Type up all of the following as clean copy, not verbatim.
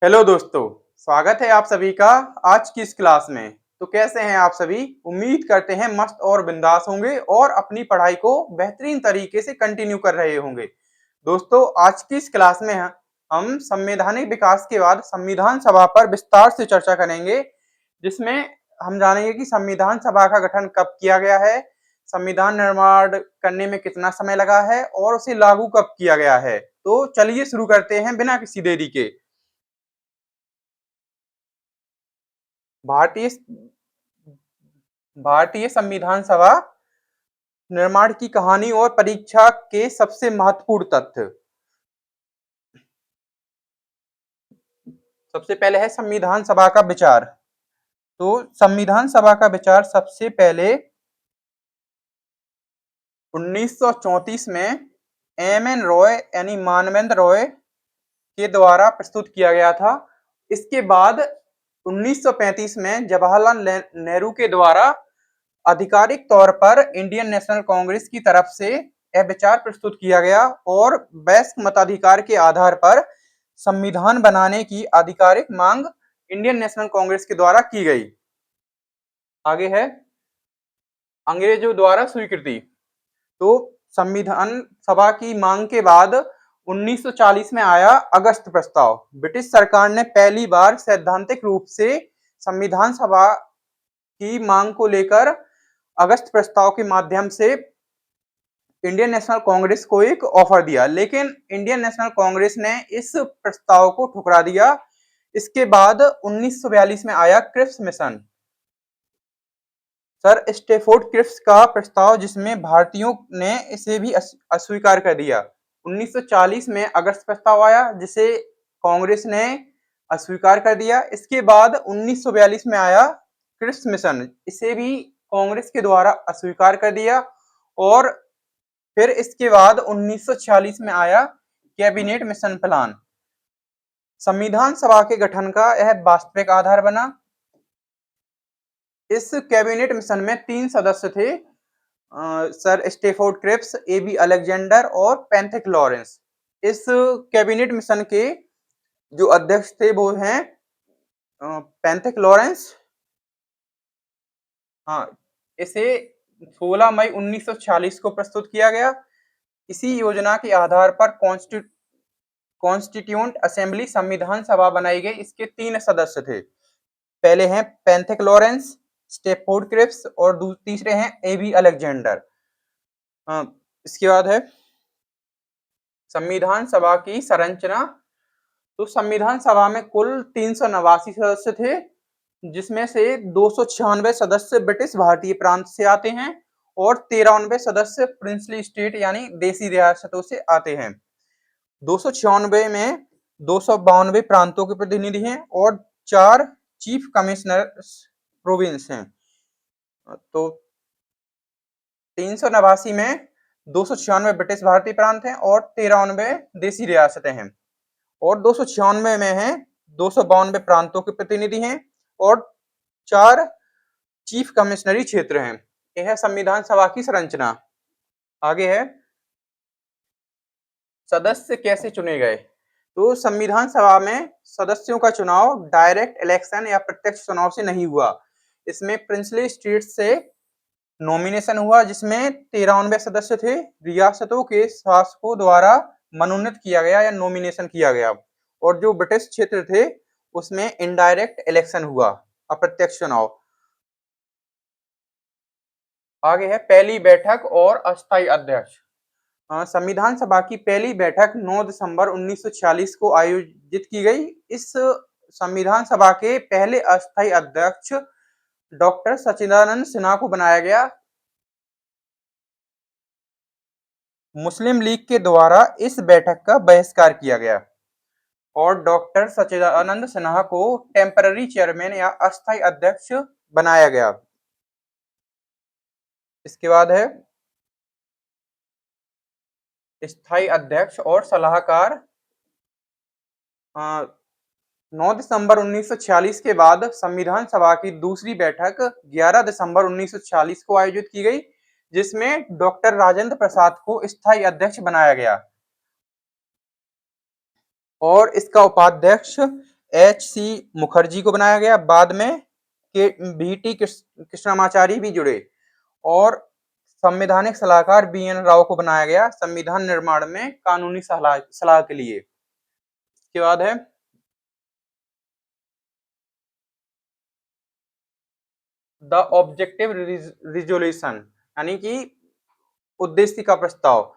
Hello दोस्तों, स्वागत है आप सभी का आज की इस क्लास में। तो कैसे हैं आप सभी? उम्मीद करते हैं मस्त और बिंदास होंगे और अपनी पढ़ाई को बेहतरीन तरीके से कंटिन्यू कर रहे होंगे। दोस्तों, आज की इस क्लास में हम संवैधानिक विकास के बाद संविधान सभा पर विस्तार से चर्चा करेंगे, जिसमें हम जानेंगे कि संविधान सभा का गठन कब किया गया है, संविधान निर्माण करने में कितना समय लगा है और उसे लागू कब किया गया है। तो चलिए शुरू करते हैं बिना किसी देरी के। भारतीय भारतीय संविधान सभा निर्माण की कहानी और परीक्षा के सबसे महत्वपूर्ण तथ्य। सबसे पहले है संविधान सभा का विचार। तो संविधान सभा का विचार सबसे पहले 1934 में एम.एन. रॉय यानी मानवेंद्र रॉय के द्वारा प्रस्तुत किया गया था। इसके बाद 1935 में जवाहरलाल नेहरू के द्वारा आधिकारिक तौर पर इंडियन नेशनल कांग्रेस की तरफ से यह विचार प्रस्तुत किया गया और वयस्क मताधिकार के आधार पर संविधान बनाने की आधिकारिक मांग इंडियन नेशनल कांग्रेस के द्वारा की गई। आगे है अंग्रेजों द्वारा स्वीकृति। तो संविधान सभा की मांग के बाद 1940 में आया अगस्त प्रस्ताव। ब्रिटिश सरकार ने पहली बार सैद्धांतिक रूप से संविधान सभा की मांग को लेकर अगस्त प्रस्ताव के माध्यम से इंडियन नेशनल कांग्रेस को एक ऑफर दिया, लेकिन इंडियन नेशनल कांग्रेस ने इस प्रस्ताव को ठुकरा दिया। इसके बाद 1942 में आया Cripps mission, sir Stafford Cripps का प्रस्ताव, जिसमें भारतीयों ने इसे भी अस्वीकार कर दिया। 1940 में अगस्त प्रस्ताव आया जिसे कांग्रेस ने अस्वीकार कर दिया। इसके बाद 1942 में आया क्रिप्स मिशन, इसे भी कांग्रेस के द्वारा अस्वीकार कर दिया। और फिर इसके बाद 1946 में आया कैबिनेट मिशन प्लान। संविधान सभा के गठन का यह वास्तविक आधार बना। इस कैबिनेट मिशन में 3 सदस्य थे, sir Stafford Cripps, A B. Alexander और पेंथिक लॉरेंस। इस कैबिनेट मिशन के जो अध्यक्ष थे वो हैं पेंथिक लॉरेंस। हाँ, इसे 16 मई 1946 को प्रस्तुत किया गया। इसी योजना के आधार पर कॉन्स्टिट्यूंट असेंबली संविधान सभा बनाई गई। इसके 3 सदस्य थे। पहले हैं पेंथिक लॉरेंस, स्टेफोर्ड क्रिप्स और तीसरे हैं ए.बी. अलेक्जेंडर। इसके बाद है संविधान सभा की संरचना। तो संविधान सभा में कुल 389 सदस्य थे, जिसमें से 296 सदस्य ब्रिटिश भारतीय प्रांत से आते हैं और 93 सदस्य प्रिंसली स्टेट यानी देसी रियासतों से आते हैं। 296 में 292 प्रांतों के प्रतिनिधि हैं और 4 चीफ कमिश्नर प्रोविंस हैं। तो 389 में 296 ब्रिटिश भारतीय प्रांत हैं और 93 देसी रियासतें हैं। और 296 में हैं 292 प्रांतों के प्रतिनिधि हैं और 4 चीफ कमिश्नरी क्षेत्र हैं। यह है संविधान सभा की संरचना। आगे है सदस्य कैसे चुने गए। तो संविधान सभा में सदस्यों का चुनाव डायरेक्ट इलेक्शन या प्रत्यक्ष चुनाव से नहीं हुआ। इसमें प्रिंसली स्टेट से नॉमिनेशन हुआ, जिसमें 93 सदस्य थे। रियासतों के शासकों द्वारा मनोनीत किया गया या नॉमिनेशन किया गया। और जो ब्रिटिश क्षेत्र थे उसमें इनडायरेक्ट इलेक्शन हुआ, अप्रत्यक्ष चुनाव। आगे है पहली बैठक और अस्थायी अध्यक्ष। संविधान सभा की पहली बैठक 9 दिसंबर 1946 को आयोजित की गई। इस संविधान सभा के पहले अस्थायी अध्यक्ष डॉक्टर सच्चिदानंद सिन्हा को बनाया गया। मुस्लिम लीग के द्वारा इस बैठक का बहिष्कार किया गया और डॉक्टर सच्चिदानंद सिन्हा को टेम्पररी चेयरमैन या अस्थायी अध्यक्ष बनाया गया। इसके बाद है स्थायी अध्यक्ष और सलाहकार। 9 दिसंबर 1946 के बाद संविधान सभा की दूसरी बैठक 11 दिसंबर 1946 को आयोजित की गई, जिसमें डॉक्टर राजेंद्र प्रसाद को स्थायी अध्यक्ष बनाया गया और इसका उपाध्यक्ष HC मुखर्जी को बनाया गया। बाद में VT कृष्णमाचारी भी जुड़े और संवैधानिक सलाहकार BN राव को बनाया गया संविधान निर्माण में कानूनी सलाह के लिए। इसके बाद है द ऑब्जेक्टिव रिजोल्यूशन, यानी कि उद्देश्य का प्रस्ताव।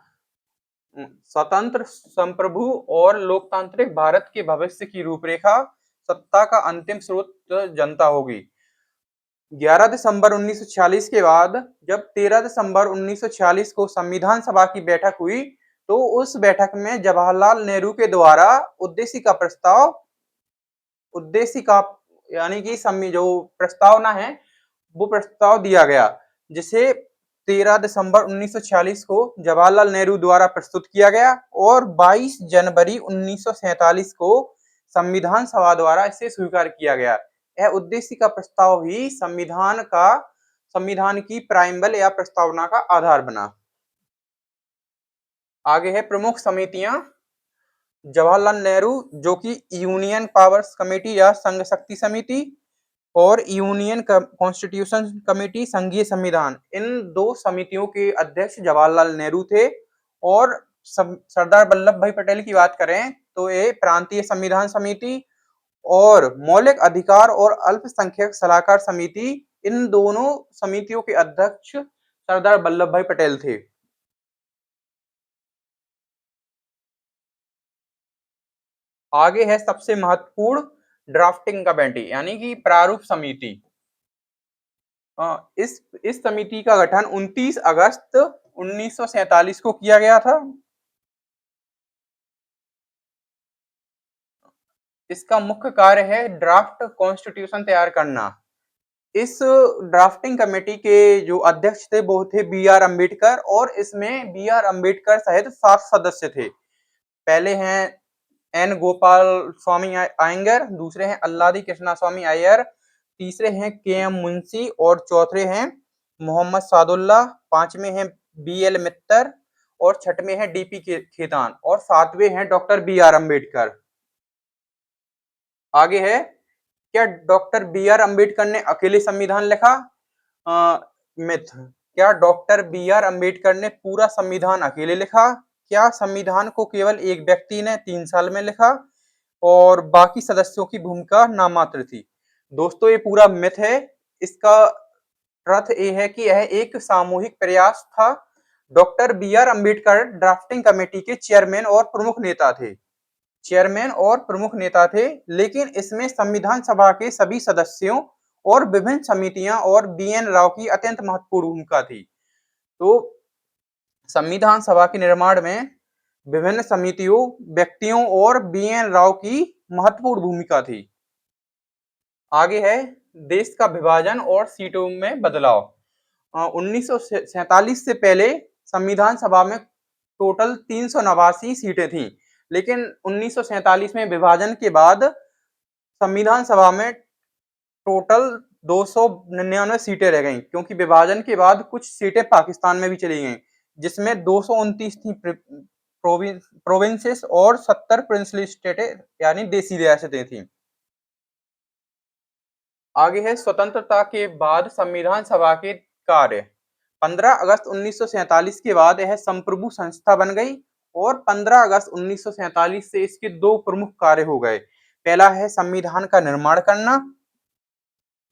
स्वतंत्र, संप्रभु और लोकतांत्रिक भारत के भविष्य की रूपरेखा। सत्ता का अंतिम स्रोत जनता होगी। 11 दिसंबर 1946 के बाद जब 13 दिसंबर 1946 को संविधान सभा की बैठक हुई तो उस बैठक में जवाहरलाल नेहरू के द्वारा उद्देश्य का यानी कि जो प्रस्तावना है वो प्रस्ताव दिया गया, जिसे 13 दिसंबर 1946 को जवाहरलाल नेहरू द्वारा प्रस्तुत किया गया और 22 जनवरी 1947 को संविधान सभा द्वारा इसे स्वीकार किया गया। यह उद्देश्य का प्रस्ताव ही संविधान की प्राइमबल या प्रस्तावना का आधार बना। आगे है प्रमुख समितियां। जवाहरलाल नेहरू, जो कि यूनियन पावर्स कमेटी या संघ शक्ति समिति, और यूनियन कॉन्स्टिट्यूशन कमेटी संघीय संविधान, इन दो समितियों के अध्यक्ष जवाहरलाल नेहरू थे। और सरदार वल्लभ भाई पटेल की बात करें तो ये प्रांतीय संविधान समिति और मौलिक अधिकार और अल्पसंख्यक सलाहकार समिति, इन दोनों समितियों के अध्यक्ष सरदार वल्लभ भाई पटेल थे। आगे है सबसे महत्वपूर्ण ड्राफ्टिंग कमेटी, यानी कि प्रारूप समिति। इस समिति का गठन 29 अगस्त 1947 को किया गया था। इसका मुख्य कार्य है ड्राफ्ट कॉन्स्टिट्यूशन तैयार करना। इस ड्राफ्टिंग कमेटी के जो अध्यक्ष थे वो थे BR अम्बेडकर, और इसमें BR अम्बेडकर सहित 7 सदस्य थे। पहले हैं N गोपाल स्वामी अयंगर, दूसरे हैं अल्लादी कृष्णा स्वामी अय्यर, तीसरे हैं KM मुंशी और चौथे हैं मोहम्मद सादुल्ला, पांचवें हैं BL मित्तर और छठवें हैं DP खेतान और सातवें हैं डॉक्टर BR अम्बेडकर। आगे है, क्या डॉक्टर BR अम्बेडकर ने अकेले संविधान लिखा? मिथ। क्या डॉक्टर BR अम्बेडकर ने पूरा संविधान अकेले लिखा? क्या संविधान को केवल एक व्यक्ति ने 3 साल में लिखा और बाकी सदस्यों की भूमिका नामात्र थी? दोस्तों ये पूरा मिथ है। इसका अर्थ ये है कि यह एक सामूहिक प्रयास था। Doctor BR Ambedkar drafting committee के चेयरमैन और प्रमुख नेता थे, लेकिन इसमें संविधान सभा के सभी सदस्यों और विभिन्न समितियां और BN राव की अत्यंत महत्वपूर्ण भूमिका थी। तो संविधान सभा के निर्माण में विभिन्न समितियों, व्यक्तियों और BN राव की महत्वपूर्ण भूमिका थी। आगे है देश का विभाजन और सीटों में बदलाव। 1947 से पहले संविधान सभा में टोटल 389 सीटें थीं, लेकिन 1947 में विभाजन के बाद संविधान सभा में टोटल 299 सीटें रह गईं, क्योंकि विभाजन के बाद कुछ सीटें पाकिस्तान में भी चली गईं, जिसमें 229 थी प्रोविंसेस और 70 प्रिंसली स्टेटें यानी देसी रियासतें थीं। आगे है स्वतंत्रता के बाद संविधान सभा के कार्य। 15 अगस्त 1947 के बाद यह संप्रभु संस्था बन गई और 15 अगस्त 1947 से इसके 2 प्रमुख कार्य हो गए। पहला है संविधान का निर्माण करना,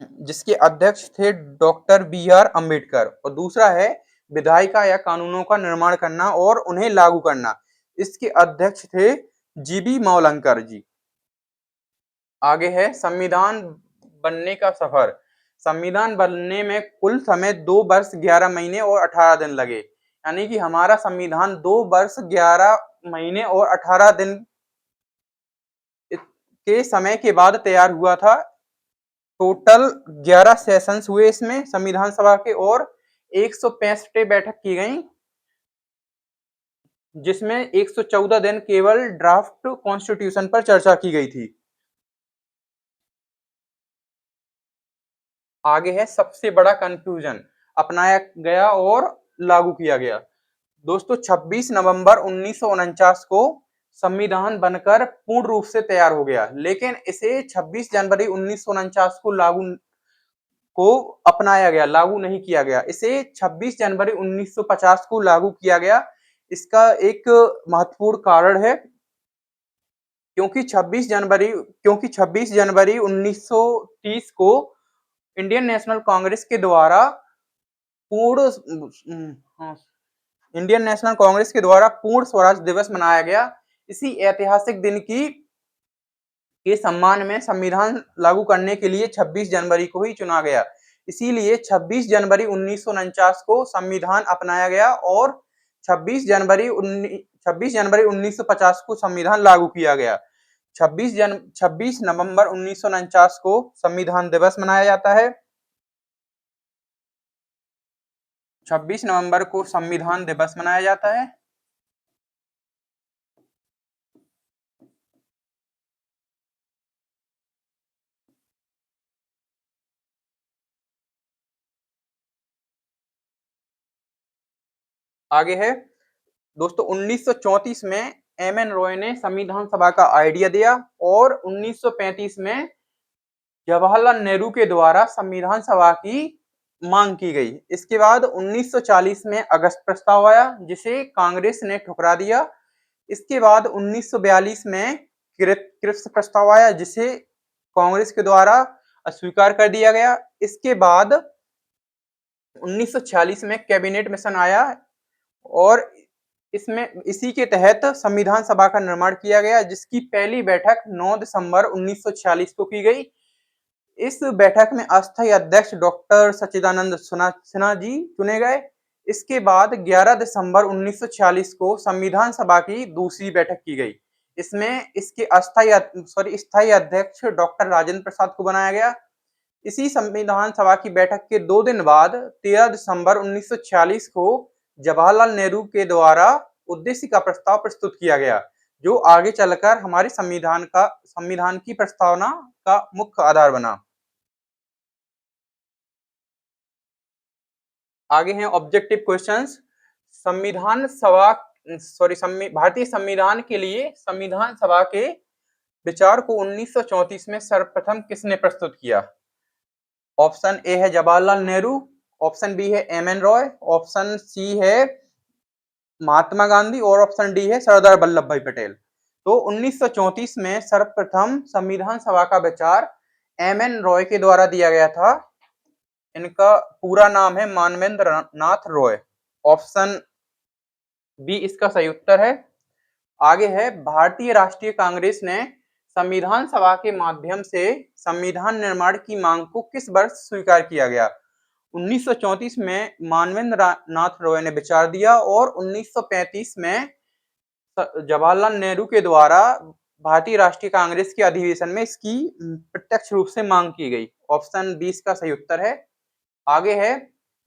जिसके अध्यक्ष थे डॉक्टर BR अम्बेडकर, और दूसरा है विधायिका या कानूनों का निर्माण करना और उन्हें लागू करना। इसके अध्यक्ष थे GB मावलंकर जी। आगे है संविधान बनने का सफर। संविधान बनने में कुल समय 2 वर्ष 11 महीने और 18 दिन लगे, यानी कि हमारा संविधान 2 वर्ष 11 महीने और 18 दिन के समय के बाद तैयार हुआ था। टोटल 11 सेशंस हुए इसमें संविधान सभा के और 165 बैठक की गई, जिसमें 114 दिन केवल ड्राफ्ट कॉन्स्टिट्यूशन पर चर्चा की गई थी। आगे है सबसे बड़ा कंफ्यूजन अपनाया गया और लागू किया गया। दोस्तों 26 नवंबर 1949 को संविधान बनकर पूर्ण रूप से तैयार हो गया, लेकिन इसे 26 जनवरी 1949 को अपनाया गया, लागू नहीं किया गया। इसे 26 जनवरी 1950 को लागू किया गया। इसका एक महत्वपूर्ण कारण है, क्योंकि 26 जनवरी 1930 को इंडियन नेशनल कांग्रेस के द्वारा पूर्ण इंडियन नेशनल कांग्रेस के द्वारा पूर्ण स्वराज दिवस मनाया गया। इसी ऐतिहासिक दिन के सम्मान में संविधान लागू करने के लिए 26 जनवरी को ही चुना गया। इसीलिए 26 जनवरी 1949 को संविधान अपनाया गया और 26 जनवरी 1950 को संविधान लागू किया गया। 26 नवंबर 1949 को संविधान दिवस मनाया जाता है। 26 नवंबर को संविधान दिवस मनाया जाता है। आगे है दोस्तों, 1934 में एम.एन. रॉय ने संविधान सभा का आइडिया दिया और 1935 में जवाहरलाल नेहरू के द्वारा संविधान सभा की मांग की गई। इसके बाद 1940 में अगस्त प्रस्ताव आया, जिसे कांग्रेस ने ठुकरा दिया। इसके बाद 1942 में क्रिप्स प्रस्ताव आया, जिसे कांग्रेस के द्वारा अस्वीकार कर दिया गया। इसके बाद 1946 में कैबिनेट मिशन आया और इसी के तहत संविधान सभा का निर्माण किया गया, जिसकी पहली बैठक 9 दिसंबर 1946 को की गई। इस बैठक में अस्थायी अध्यक्ष डॉक्टर सच्चिदानंद सिन्हा जी चुने गए। इसके बाद 11 दिसंबर 1946 को संविधान सभा की दूसरी बैठक की गई। इसमें इसके स्थायी अध्यक्ष डॉक्टर राजेंद्र प्रसाद को बनाया गया। इसी संविधान सभा की बैठक के 2 दिन बाद 13 दिसंबर 1946 को जवाहरलाल नेहरू के द्वारा उद्देश्य का प्रस्ताव प्रस्तुत किया गया, जो आगे चलकर हमारे संविधान की प्रस्तावना का मुख्य आधार बना। आगे हैं ऑब्जेक्टिव क्वेश्चंस। भारतीय संविधान के लिए संविधान सभा के विचार को 1934 में सर्वप्रथम किसने प्रस्तुत किया? ऑप्शन ए है जवाहरलाल नेहरू, ऑप्शन बी है एम.एन. रॉय, ऑप्शन सी है महात्मा गांधी और ऑप्शन डी है सरदार वल्लभ भाई पटेल। तो 1934 में सर्वप्रथम संविधान सभा का विचार एम.एन. रॉय के द्वारा दिया गया था। इनका पूरा नाम है मानवेंद्र नाथ रॉय। ऑप्शन बी इसका सही उत्तर है। आगे है, भारतीय राष्ट्रीय कांग्रेस ने संविधान सभा के माध्यम से संविधान निर्माण की मांग को किस वर्ष स्वीकार किया गया? 1934 में मानवेंद्र नाथ रॉय ने विचार दिया और 1935 में जवाहरलाल नेहरू के द्वारा भारतीय राष्ट्रीय कांग्रेस के अधिवेशन में इसकी प्रत्यक्ष रूप से मांग की गई। ऑप्शन 20 का सही उत्तर है। आगे है,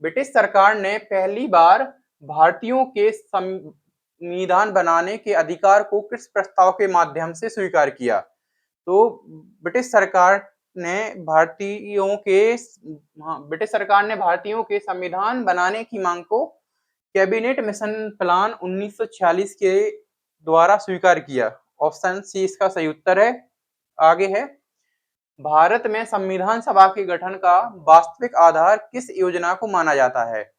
ब्रिटिश सरकार ने पहली बार भारतीयों के संविधान बनाने के अधिकार को किस प्रस्ताव के माध्यम से स्वीकार किया? तो ब्रिटिश सरकार ने भारतीयों के संविधान बनाने की मांग को कैबिनेट मिशन प्लान 1946 के द्वारा स्वीकार किया। ऑप्शन सी इसका सही उत्तर है। आगे है, भारत में संविधान सभा के गठन का वास्तविक आधार किस योजना को माना जाता है?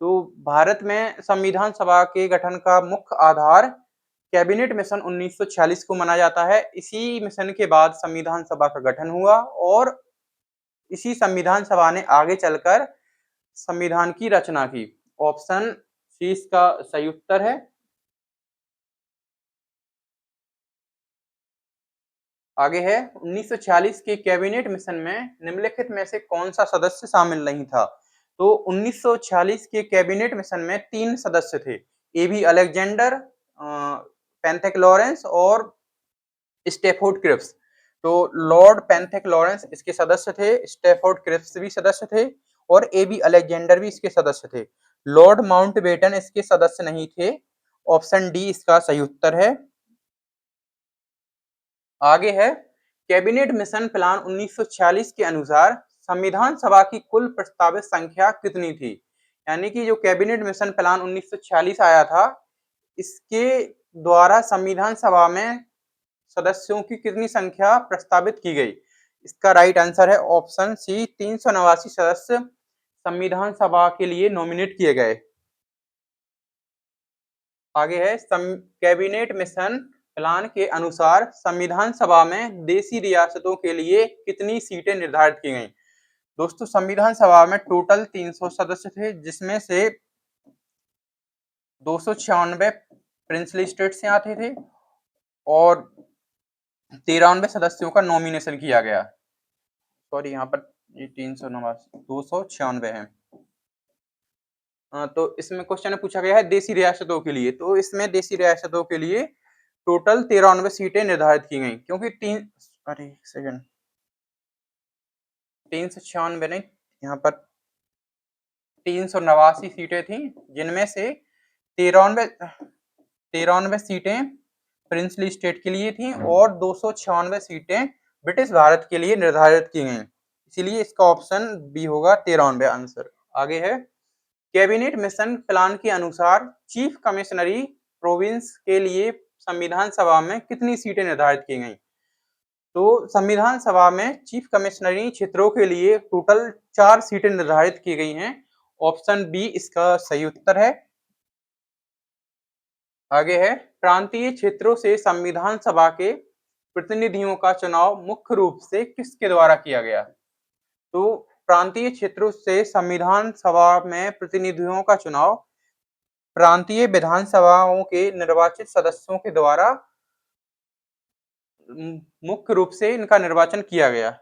तो भारत में संविधान सभा के गठन का मुख्य आधार कैबिनेट मिशन 1946 को माना जाता है। इसी मिशन के बाद संविधान सभा का गठन हुआ और इसी संविधान सभा ने आगे चलकर संविधान की रचना की। ऑप्शन सी इसका सही उत्तर है। आगे है, 1946 के कैबिनेट मिशन में निम्नलिखित में से कौन सा सदस्य शामिल नहीं था? तो 1946 के कैबिनेट मिशन में 3 सदस्य थे, ए.बी. अलेक्जेंडर, पेंथेक लॉरेंस और स्टैफोर्ड क्रिप्स। तो लॉर्ड पेंथेक लॉरेंस इसके सदस्य थे, स्टैफोर्ड क्रिप्स भी सदस्य थे और ए.बी. अलेक्जेंडर भी इसके सदस्य थे। लॉर्ड माउंटबेटन इसके सदस्य नहीं थे। ऑप्शन डी इसका सही उत्तर है। आगे है, कैबिनेट मिशन प्लान 1946 के अनुसार संविधान सभा की कुल प्रस्तावित संख्या कितनी थी? यानी कि जो कैबिनेट मिशन प्लान 1946 आया था, इसके द्वारा संविधान सभा में सदस्यों की कितनी संख्या प्रस्तावित की गई? इसका राइट आंसर है ऑप्शन सी, 389 सदस्य संविधान सभा के लिए नॉमिनेट किए गए। आगे है कैबिनेट मिशन प्लान के अनुसार संविधान सभा में देशी रियासतों के लिए कितनी सीटें निर्धारित की गई? दोस्तों, संविधान सभा में टोटल 300 सदस्य थे, जिसमें से 296 प्रिंसली स्टेट से आते थे और 93 सदस्यों का नॉमिनेशन किया गया। सॉरी, यहाँ पर ये 296 है। तो इसमें क्वेश्चन पूछा गया है देशी रियासतों के लिए, तो इसमें देशी रियासतों के लिए टोटल 93 सीटें निर्धारित की गई, क्योंकि 396 नहीं, यहाँ पर 389 सीटें थी, जिनमें से 93 सीटें प्रिंसली स्टेट के लिए थी और 296 सीटें ब्रिटिश भारत के लिए निर्धारित की गई, इसीलिए इसका ऑप्शन बी होगा 93 आंसर। आगे है कैबिनेट मिशन प्लान के अनुसार चीफ कमिश्नरी प्रोविंस के लिए संविधान सभा में कितनी सीटें निर्धारित की गई? तो संविधान सभा में चीफ कमिश्नरी क्षेत्रों के लिए टोटल 4 सीटें निर्धारित की गई हैं। ऑप्शन बी इसका सही उत्तर है। आगे है प्रांतीय क्षेत्रों से संविधान सभा के प्रतिनिधियों का चुनाव मुख्य रूप से किसके द्वारा किया गया? तो प्रांतीय क्षेत्रों से संविधान सभा में प्रतिनिधियों का चुनाव प्रांतीय विधानसभाओं के निर्वाचित सदस्यों के द्वारा मुख्य रूप से इनका निर्वाचन किया गया।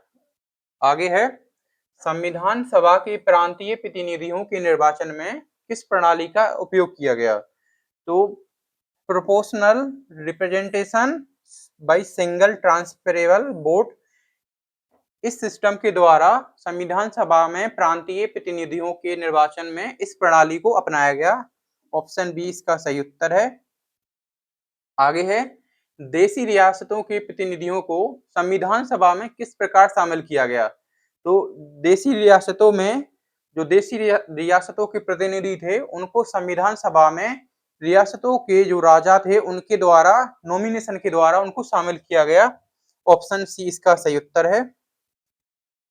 आगे है संविधान सभा के प्रांतीय प्रतिनिधियों के निर्वाचन में किस प्रणाली का उपयोग किया गया? तो proportional representation by single transferable vote, इस सिस्टम के द्वारा संविधान सभा में प्रांतीय प्रतिनिधियों के निर्वाचन में इस प्रणाली को अपनाया गया। ऑप्शन बी इसका सही उत्तर है। आगे है देशी रियासतों के प्रतिनिधियों को संविधान सभा में किस प्रकार शामिल किया गया? तो देशी रियासतों में जो देशी रियासतों के प्रतिनिधि थे, उनको संविधान सभा में रियासतों के जो राजा थे उनके द्वारा नॉमिनेशन के द्वारा उनको शामिल किया गया। ऑप्शन सी इसका सही उत्तर है।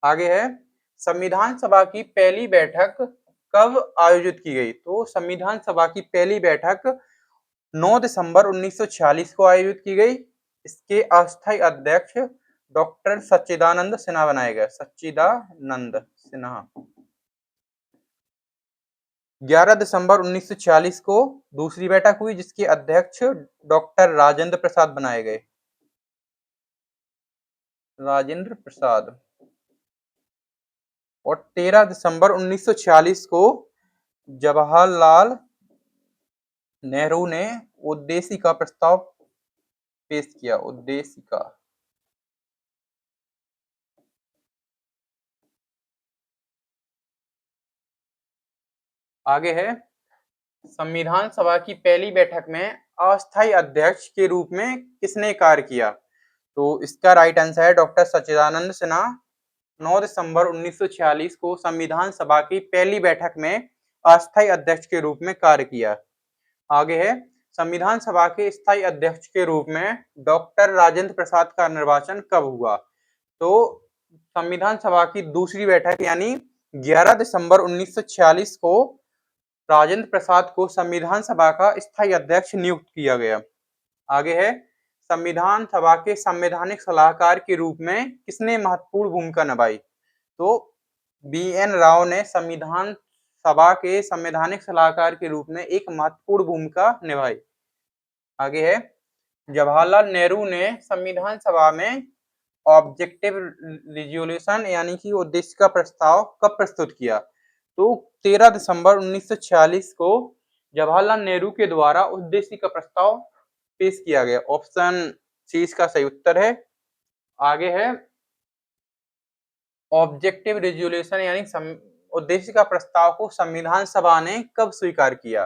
आगे है संविधान सभा की पहली बैठक कब आयोजित की गई? तो संविधान सभा की पहली बैठक 9 दिसंबर 1946 को आयोजित की गई। इसके अस्थायी अध्यक्ष डॉक्टर सच्चिदानंद सिन्हा बनाए गए। सच्चिदानंद सिन्हा 11 दिसंबर 1946 को दूसरी बैठक हुई, जिसके अध्यक्ष डॉक्टर राजेंद्र प्रसाद बनाए गए। राजेंद्र प्रसाद। और 13 दिसंबर 1946 को जवाहरलाल नेहरू ने उद्देशिका प्रस्ताव पेश किया। उद्देशिका। आगे है संविधान सभा की पहली बैठक में अस्थायी अध्यक्ष के रूप में किसने कार्य किया? तो इसका राइट आंसर है डॉक्टर सच्चिदानंद सिन्हा। 9 दिसंबर 1946 को संविधान सभा की पहली बैठक में अस्थायी अध्यक्ष के रूप में कार्य किया। आगे है संविधान सभा के स्थायी अध्यक्ष के रूप में डॉक्टर राजेंद्र प्रसाद का निर्वाचन कब हुआ? तो संविधान सभा की दूसरी बैठक यानी 11 दिसंबर 1946 को राजेंद्र प्रसाद को संविधान सभा का स्थायी अध्यक्ष नियुक्त किया गया। आगे है संविधान सभा के संवैधानिक सलाहकार के रूप में किसने महत्वपूर्ण भूमिका निभाई? तो बी.एन. राव ने संविधान सभा के संवैधानिक सलाहकार के रूप में एक महत्वपूर्ण भूमिका निभाई। आगे है जवाहरलाल नेहरू ने संविधान सभा में ऑब्जेक्टिव रिजोल्यूशन यानी कि उद्देश्य का प्रस्ताव कब प्रस्तुत किया? तो 13 दिसंबर 1946 को जवाहरलाल नेहरू के द्वारा उद्देश्य का प्रस्ताव पेश किया गया। ऑप्शन सी इसका सही उत्तर है। आगे है ऑब्जेक्टिव रिजोल्यूशन यानी उद्देश्य का प्रस्ताव को संविधान सभा ने कब स्वीकार किया?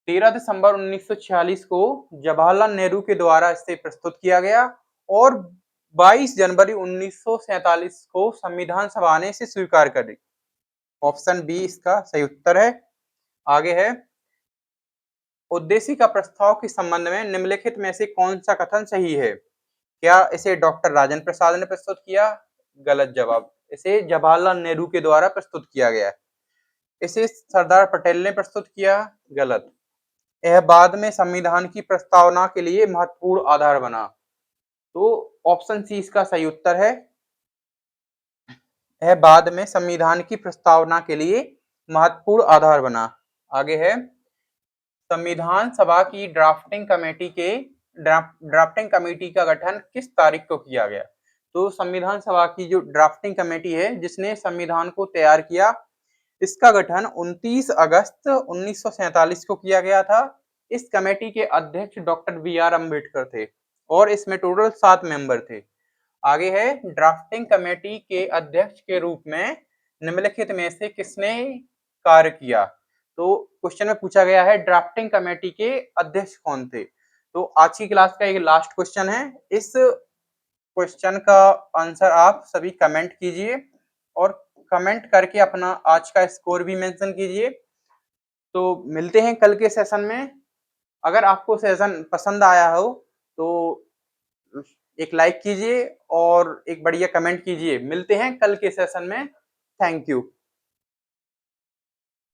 13 दिसंबर 1946 को जवाहरलाल नेहरू के द्वारा इसे प्रस्तुत किया गया और 22 जनवरी 1947 को संविधान सभा ने इसे स्वीकार कर ली। ऑप्शन बी इसका सही उत्तर है। आगे है उद्देशिका प्रस्ताव के संबंध में निम्नलिखित में से कौन सा कथन सही है? क्या इसे डॉक्टर राजेंद्र प्रसाद ने प्रस्तुत किया? गलत जवाब। इसे जवाहरलाल नेहरू के द्वारा प्रस्तुत किया गया। इसे सरदार पटेल ने प्रस्तुत किया? गलत। यह बाद में संविधान की प्रस्तावना के लिए महत्वपूर्ण आधार बना। तो ऑप्शन सी इसका सही उत्तर है। यह बाद में संविधान की प्रस्तावना के लिए महत्वपूर्ण आधार बना। आगे है, संविधान सभा की ड्राफ्टिंग कमेटी का गठन किस तारीख को किया गया? तो संविधान सभा की जो ड्राफ्टिंग कमेटी है जिसने संविधान को तैयार किया, इसका गठन 29 अगस्त 1947 को किया गया था। इस कमेटी के अध्यक्ष डॉक्टर बी.आर. अम्बेडकर थे और इसमें टोटल 7 मेंबर थे। आगे है, ड्राफ्टिंग कमेटी के अध्यक्ष के रूप में निम्नलिखित में से किसने कार्य किया? तो क्वेश्चन में पूछा गया है ड्राफ्टिंग कमेटी के अध्यक्ष कौन थे? तो आज की क्लास का एक लास्ट क्वेश्चन है। इस क्वेश्चन का आंसर आप सभी कमेंट कीजिए और कमेंट करके अपना आज का स्कोर भी मेंशन कीजिए। तो मिलते हैं कल के सेशन में। अगर आपको सेशन पसंद आया हो तो एक लाइक कीजिए और एक बढ़िया कमेंट कीजिए। मिलते हैं कल के सेशन में। Thank you.